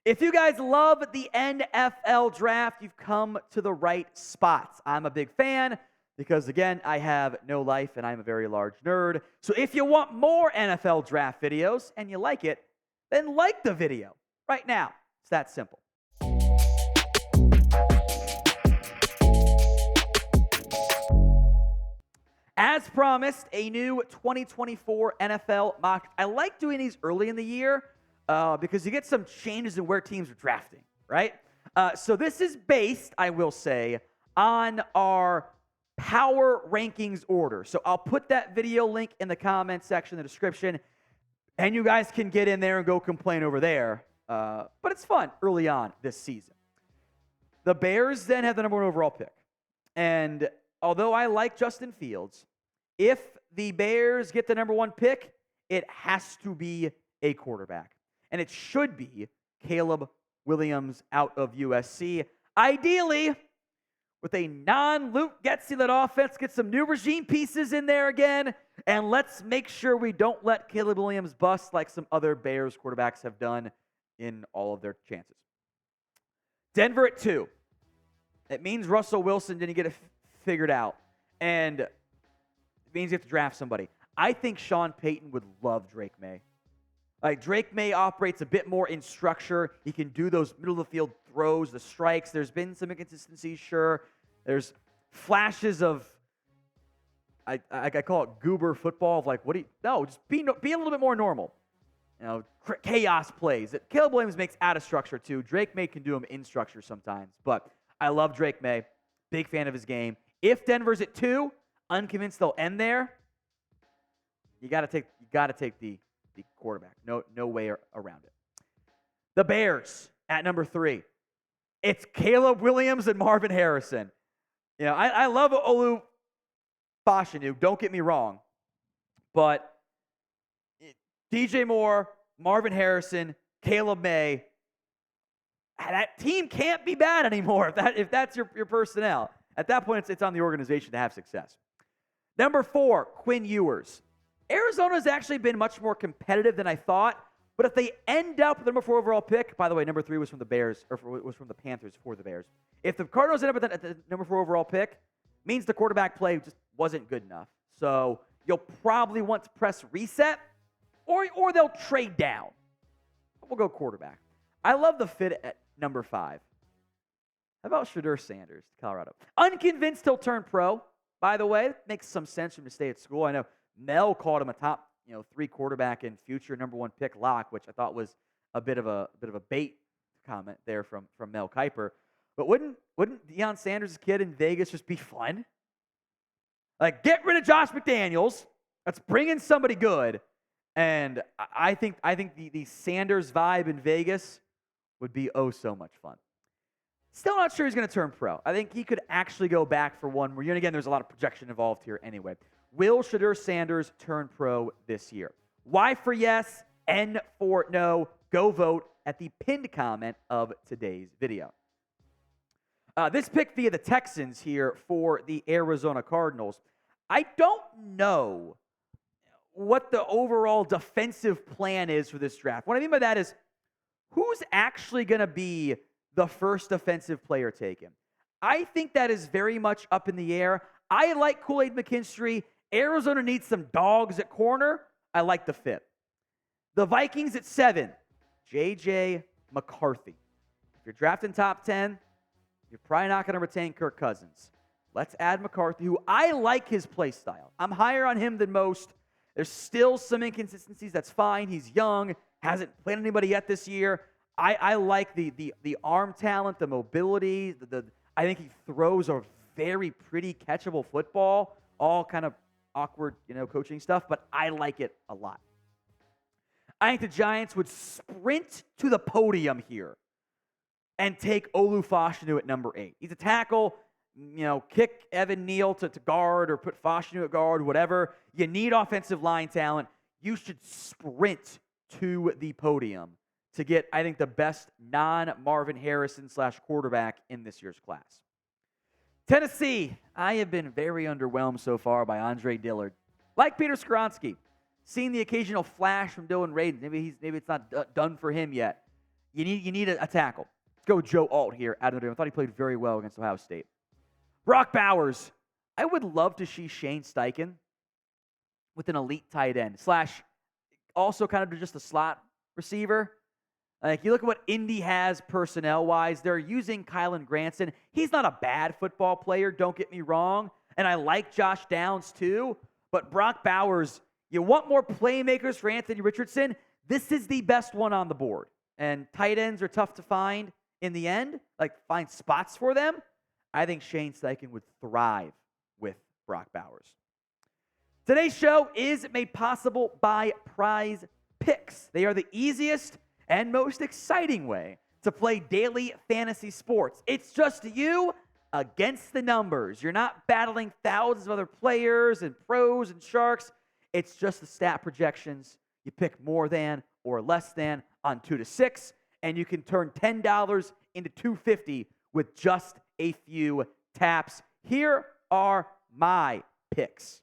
If you guys love the NFL draft, you've come to the right spots. I'm a big fan because, again, I have no life and I'm a very large nerd. So if you want more NFL draft videos and you like it, then like the video right now. It's that simple. As promised, a new 2024 NFL mock. I like doing these early in the year because you get some changes in where teams are drafting, right? So this is based, I will say, on our power rankings order. So I'll put that video link in the comment section, the description, and you guys can get in there and go complain over there. But it's fun early on this season. The Bears then have the number 1 overall pick. And although I like Justin Fields, if the Bears get the number 1 pick, it has to be a quarterback. And it should be Caleb Williams out of USC. Ideally, with a non-Luke Getsy-led offense, get some new regime pieces in there again, and let's make sure we don't let Caleb Williams bust like some other Bears quarterbacks have done in all of their chances. Denver at 2. It means Russell Wilson didn't get it figured out, and it means you have to draft somebody. I think Sean Payton would love Drake Maye. Like, Drake Maye operates a bit more in structure. He can do those middle-of-the-field throws, the strikes. There's been some inconsistencies, sure. There's flashes of, I call it goober football, of like, just be a little bit more normal. You know, chaos plays. Caleb Williams makes out of structure, too. Drake Maye can do them in structure sometimes. But I love Drake Maye. Big fan of his game. If Denver's at 2, unconvinced they'll end there, you got to take the quarterback. No way around it. The Bears at number 3. It's Caleb Williams and Marvin Harrison. You know, I love Fashanu, don't get me wrong. But DJ Moore, Marvin Harrison, Caleb Maye, that team can't be bad anymore if that's your personnel. At that point, it's on the organization to have success. Number 4, Quinn Ewers. Arizona's actually been much more competitive than I thought, but if they end up with the number 4 overall pick, by the way, number 3 was from the Bears, or was from the Panthers for the Bears. If the Cardinals end up at the number 4 overall pick, means the quarterback play just wasn't good enough. So you'll probably want to press reset, or they'll trade down. We'll go quarterback. I love the fit at number 5. How about Shedeur Sanders, Colorado? Unconvinced he'll turn pro, by the way. Makes some sense for him to stay at school. I know Mel called him a top 3 quarterback and future number 1 pick lock, which I thought was a bit of a bait comment there from Mel Kiper. But wouldn't Deion Sanders' kid in Vegas just be fun? Like, get rid of Josh McDaniels. Let's bring in somebody good. And I think the Sanders vibe in Vegas would be oh so much fun. Still not sure he's going to turn pro. I think he could actually go back for one more year. And again, there's a lot of projection involved here anyway. Will Shedeur Sanders turn pro this year? Y for yes, N for no. Go vote at the pinned comment of today's video. This pick via the Texans here for the Arizona Cardinals. I don't know what the overall defensive plan is for this draft. What I mean by that is, who's actually going to be the first defensive player taken? I think that is very much up in the air. I like Kool-Aid McKinstry. Arizona needs some dogs at corner. I like the fit. The Vikings at 7, J.J. McCarthy. If you're drafting top 10, you're probably not going to retain Kirk Cousins. Let's add McCarthy, who I like his play style. I'm higher on him than most. There's still some inconsistencies. That's fine. He's young, hasn't played anybody yet this year. I like the arm talent, the mobility. I think he throws a very pretty catchable football. All kind of awkward, coaching stuff, but I like it a lot. I think the Giants would sprint to the podium here and take Fashanu at number 8. He's a tackle. Kick Evan Neal to guard or put Fashanu at guard, whatever. You need offensive line talent. You should sprint to the podium to get, I think, the best non-Marvin Harrison / quarterback in this year's class. Tennessee, I have been very underwhelmed so far by Andre Dillard. Like Peter Skoronski, seeing the occasional flash from Dylan Radin. Maybe it's not done for him yet. You need a tackle. Let's go with Joe Alt here out of Notre Dame. I thought he played very well against Ohio State. Brock Bowers. I would love to see Shane Steichen with an elite tight end / also kind of just a slot receiver. Like, you look at what Indy has personnel-wise. They're using Kylan Granson. He's not a bad football player, don't get me wrong. And I like Josh Downs too. But Brock Bowers, you want more playmakers for Anthony Richardson? This is the best one on the board. And tight ends are tough to find in the end, like find spots for them. I think Shane Steichen would thrive with Brock Bowers. Today's show is made possible by Prize Picks. They are the easiest and most exciting way to play daily fantasy sports. It's just you against the numbers. You're not battling thousands of other players and pros and sharks. It's just the stat projections. You pick more than or less than on 2 to 6, and you can turn $10 into $250 with just a few taps. Here are my picks.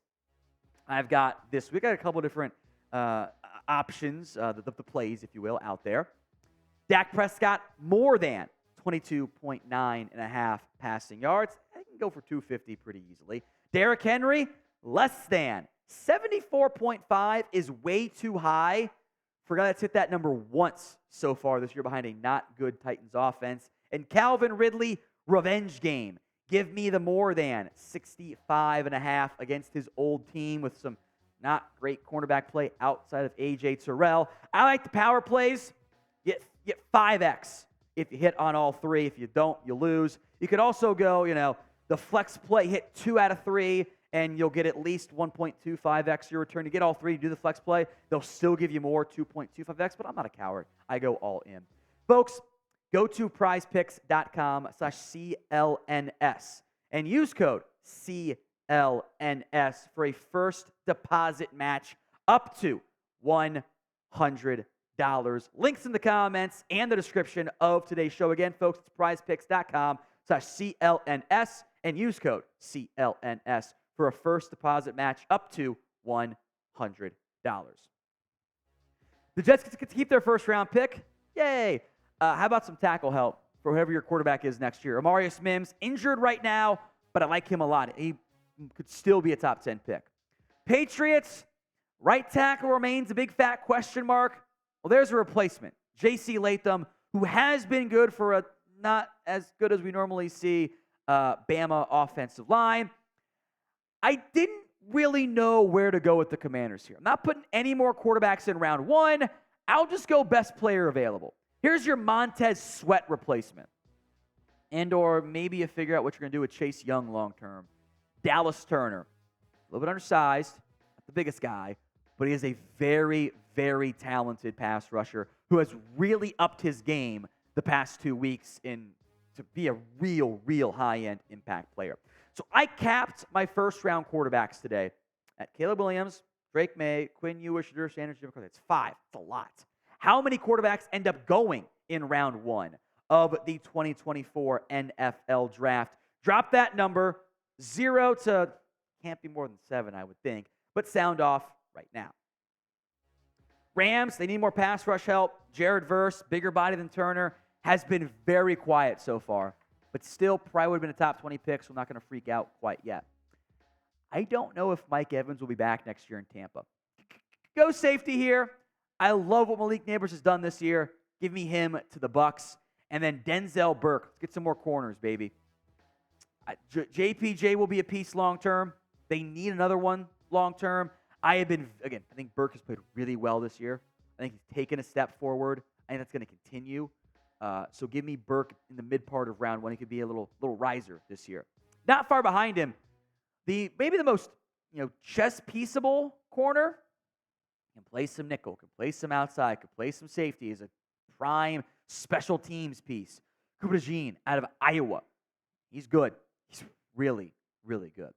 I've got this. We got a couple different options, the plays, if you will, out there. Dak Prescott, more than 22.9 and a half passing yards. I can go for 250 pretty easily. Derrick Henry, less than 74.5 is way too high for a guy that's hit that number once so far this year behind a not good Titans offense. And Calvin Ridley, revenge game. Give me the more than 65 and a half against his old team with some not great cornerback play outside of A.J. Terrell. I like the power plays. Get 5X if you hit on all three. If you don't, you lose. You could also go, the flex play, hit 2 out of 3, and you'll get at least 1.25X your return. You get all 3, you do the flex play, they'll still give you more, 2.25X, but I'm not a coward. I go all in. Folks, go to prizepicks.com/CLNS and use code CLNS for a first deposit match up to $100. Links in the comments and the description of today's show. Again, folks, it's prizepicks.com/CLNS and use code CLNS for a first deposit match up to $100. The Jets get to keep their first round pick. Yay. How about some tackle help for whoever your quarterback is next year? Amarius Mims, injured right now, but I like him a lot. He could still be a top 10 pick. Patriots, right tackle remains a big fat question mark. Well, there's a replacement. J.C. Latham, who has been good for a not as good as we normally see Bama offensive line. I didn't really know where to go with the Commanders here. I'm not putting any more quarterbacks in round 1. I'll just go best player available. Here's your Montez Sweat replacement. And or maybe you figure out what you're going to do with Chase Young long term. Dallas Turner. A little bit undersized, not the biggest guy, but he is a very, very talented pass rusher who has really upped his game the past 2 weeks to be a real high-end impact player. So I capped my first-round quarterbacks today at Caleb Williams, Drake Maye, Quinn, Ewers, Shedeur, Sanders, Jim McCarthy. It's 5. It's a lot. How many quarterbacks end up going in round 1 of the 2024 NFL Draft? Drop that number 0 to, can't be more than 7, I would think, but sound off right now. Rams, they need more pass rush help. Jared Verse, bigger body than Turner, has been very quiet so far, but still probably would have been a top 20 pick, so I'm not going to freak out quite yet. I don't know if Mike Evans will be back next year in Tampa. Go safety here. I love what Malik Neighbors has done this year. Give me him to the Bucs. And then Denzel Burke. Let's get some more corners, baby. JPJ will be a piece long-term. They need another one long-term. I think Burke has played really well this year. I think he's taken a step forward. I think that's going to continue. So give me Burke in the mid part of round 1. He could be a little riser this year. Not far behind him, maybe the most chess pieceable corner. Can play some nickel, can play some outside, can play some safety. Is a prime special teams piece. Cooper DeJean out of Iowa. He's good. He's really good.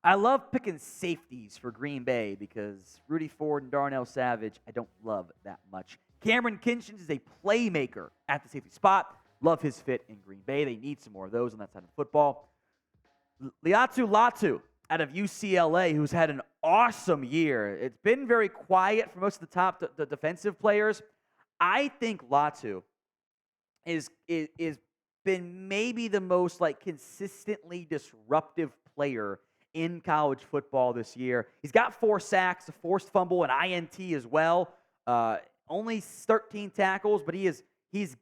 I love picking safeties for Green Bay because Rudy Ford and Darnell Savage, I don't love that much. Cameron Kinchins is a playmaker at the safety spot. Love his fit in Green Bay. They need some more of those on that side of football. Liatu Latu out of UCLA, who's had an awesome year. It's been very quiet for most of the top defensive players. I think Latu is been maybe the most like consistently disruptive player in college football this year. He's got 4 sacks, a forced fumble, an INT as well. Only 13 tackles, but he's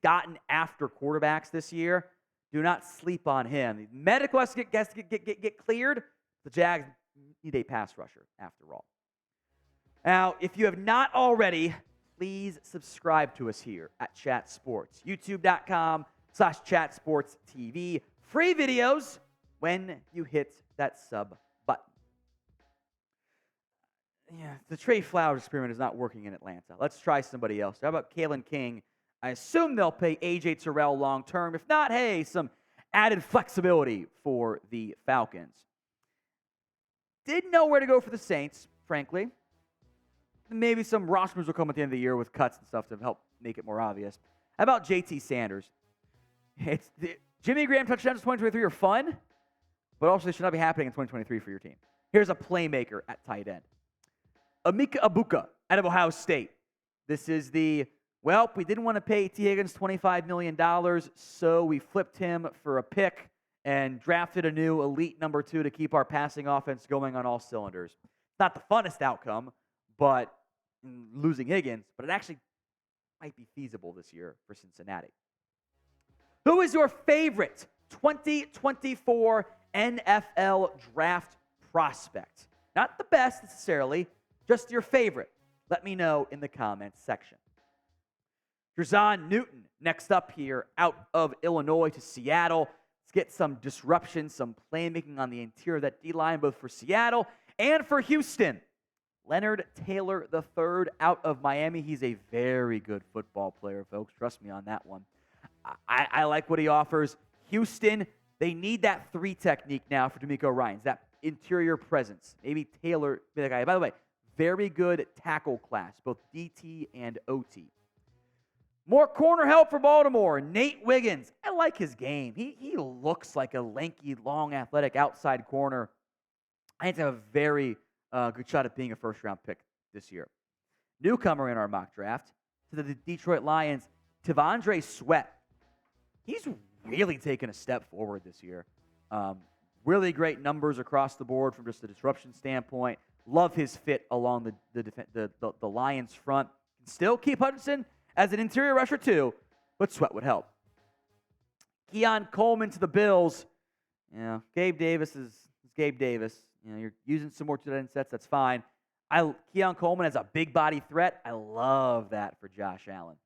gotten after quarterbacks this year. Do not sleep on him. The medical has to get cleared. The Jags need a pass rusher, after all. Now, if you have not already, please subscribe to us here at Chat Sports. YouTube.com/ChatSportsTV. Free videos when you hit that sub button. Yeah, the Trey Flowers experiment is not working in Atlanta. Let's try somebody else. How about Kalen King? I assume they'll pay A.J. Terrell long term. If not, hey, some added flexibility for the Falcons. Didn't know where to go for the Saints, frankly. Maybe some rosters will come at the end of the year with cuts and stuff to help make it more obvious. How about J.T. Sanders? Jimmy Graham touchdowns in 2023 are fun, but also they should not be happening in 2023 for your team. Here's a playmaker at tight end. Emeka Egbuka out of Ohio State. This is we didn't want to pay T. Higgins $25 million, so we flipped him for a pick and drafted a new elite number 2 to keep our passing offense going on all cylinders. Not the funnest outcome, but losing Higgins, but it actually might be feasible this year for Cincinnati. Who is your favorite 2024 NFL draft prospect? Not the best necessarily, just your favorite. Let me know in the comments section. Drazon Newton next up here out of Illinois to Seattle. Let's get some disruption, some playmaking on the interior of that D-line, both for Seattle and for Houston. Leonard Taylor III out of Miami. He's a very good football player, folks. Trust me on that one. I like what he offers. Houston, they need that 3 technique now for DeMeco Ryans, that interior presence. Maybe Taylor be that guy. By the way, very good tackle class, both DT and OT. More corner help for Baltimore. Nate Wiggins. I like his game. He looks like a lanky, long, athletic outside corner. I think have a very good shot at being a first-round pick this year. Newcomer in our mock draft to the Detroit Lions, T'Vondre Sweat. He's really taken a step forward this year. Really great numbers across the board from just a disruption standpoint. Love his fit along the Lions front. Can still keep Hutchinson as an interior rusher too, but Sweat would help. Keon Coleman to the Bills. Gabe Davis is Gabe Davis. You're using some more two-end sets, that's fine. Keon Coleman as a big body threat. I love that for Josh Allen.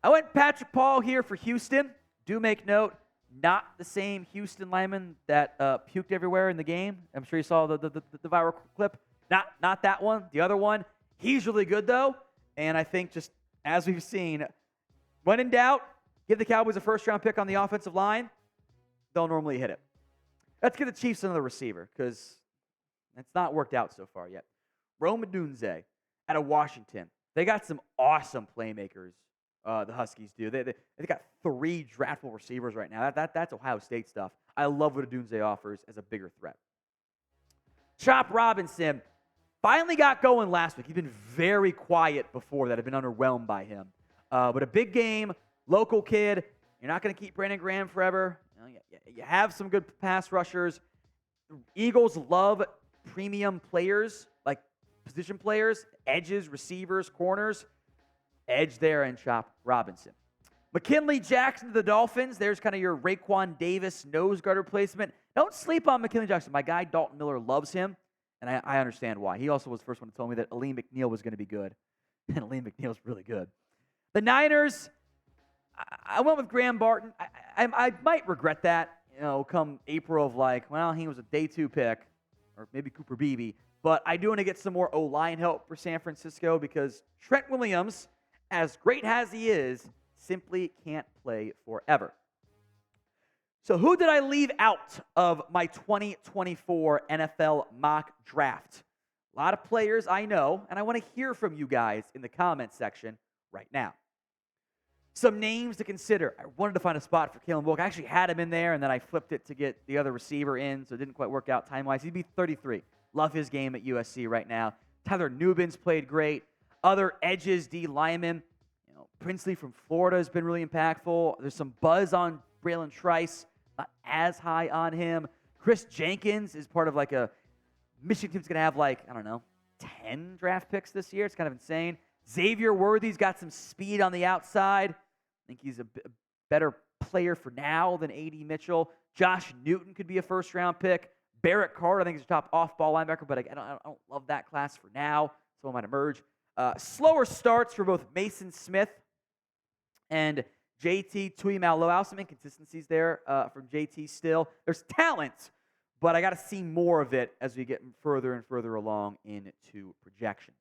I went Patrick Paul here for Houston. Do make note, not the same Houston lineman that puked everywhere in the game. I'm sure you saw the viral clip. Not that one. The other one. He's really good, though. And I think just as we've seen, when in doubt, give the Cowboys a first-round pick on the offensive line. They'll normally hit it. Let's get the Chiefs another receiver because it's not worked out so far yet. Rome Odunze out of Washington. They got some awesome playmakers, the Huskies do. They got 3 draftable receivers right now. That's Ohio State stuff. I love what Odunze offers as a bigger threat. Chop Robinson finally got going last week. He's been very quiet before that. I've been underwhelmed by him. But a big game, local kid. You're not going to keep Brandon Graham forever. You have some good pass rushers. Eagles love premium players, like position players, edges, receivers, corners. Edge there and Chop Robinson. McKinley Jackson to the Dolphins. There's kind of your Raekwon Davis nose guard replacement. Don't sleep on McKinley Jackson. My guy Dalton Miller loves him, and I understand why. He also was the first one to tell me that Aleem McNeil was going to be good, and Aleem McNeil's really good. The Niners, I went with Graham Barton. I might regret that, come April of he was a day 2 pick, or maybe Cooper Beebe. But I do want to get some more O-line help for San Francisco because Trent Williams, as great as he is, simply can't play forever. So who did I leave out of my 2024 NFL mock draft? A lot of players I know, and I want to hear from you guys in the comments section right now. Some names to consider. I wanted to find a spot for Kalen Bullock. I actually had him in there, and then I flipped it to get the other receiver in, so it didn't quite work out time-wise. He'd be 33. Love his game at USC right now. Tyler Nubin's played great. Other edges, D linemen. Princely from Florida has been really impactful. There's some buzz on Braylon Trice, not as high on him. Chris Jenkins is part of like a Michigan team's going to have like, I don't know, 10 draft picks this year. It's kind of insane. Xavier Worthy's got some speed on the outside. I think he's a better player for now than A.D. Mitchell. Josh Newton could be a first-round pick. Barrett Carter, I think, is a top off-ball linebacker, but I don't love that class for now. Someone might emerge. Slower starts for both Mason Smith and JT Tuimoloau. Some inconsistencies there from JT still. There's talent, but I got to see more of it as we get further and further along into projections.